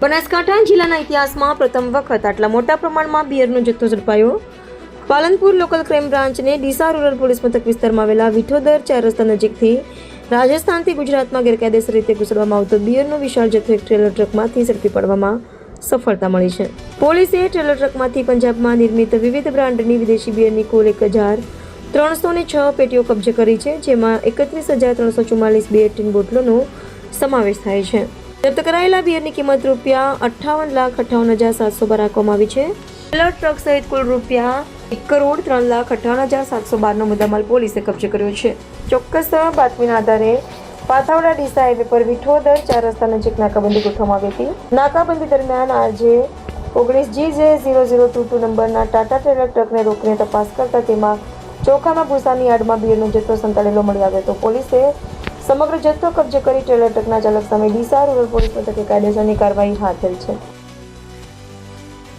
બનાસકાંઠા જિલ્લાના ઇતિહાસમાં પ્રથમ વખત આટલા મોટા પ્રમાણમાં બિયરનો જથ્થો ઝડપાયો. પાલનપુર લોકલ ક્રાઇમ બ્રાન્ચને ડીસા રૂરલ પોલીસ મથક વિસ્તારમાં આવેલા વિઠોદર 4 રસ્તા નજીકથી રાજસ્થાનથી ગુજરાતમાં ગેરકાયદેસર રીતે ઘૂસડવામાં આવતો બિયરનો વિશાળ જથ્થો એક ટ્રેલર ટ્રકમાંથી ઝડપી પાડવામાં સફળતા મળી છે. પોલીસે ટ્રેલર ટ્રકમાંથી પંજાબમાં નિર્મિત વિવિધ બ્રાન્ડની વિદેશી બિયરની કુલ 1306 પેટીઓ કબજે કરી છે, જેમાં 31,344 બિયર ટીન બોટલોનો સમાવેશ થાય છે. જપ્ત કરાયેલા બિયરની કિંમત ₹58,58,712 રાખવામાં આવી છે. ટ્રેલર ટ્રક સહિત કુલ ₹1,03,58,712 મુદ્દામાલ પોલીસે કબજે કર્યો છે. ચોક્કસ બાતમીના આધારે પાથાવડા ડીસા હાઈવે પર વિઠોદર 4 રસ્તા નજીક નાકાબંધી ગોઠવવામાં આવી હતી. નાકાબંધી દરમિયાન આજે 19GJ0022 નંબરના ટાટા ટ્રેલર ટ્રકને રોકીને તપાસ કરતા તેમાં ચોખાના ભૂસાની યાર્ડમાં બિયરનો જથ્થો સંતાડેલો મળી આવ્યો હતો. પોલીસે સમગ્ર જથ્થો કબજે કરી ટ્રેલર ટ્રકના ચાલક સામે ડીસા રૂરલ પોલીસ મથકે કાયદેસરની કાર્યવાહી હાથ ધરી છે.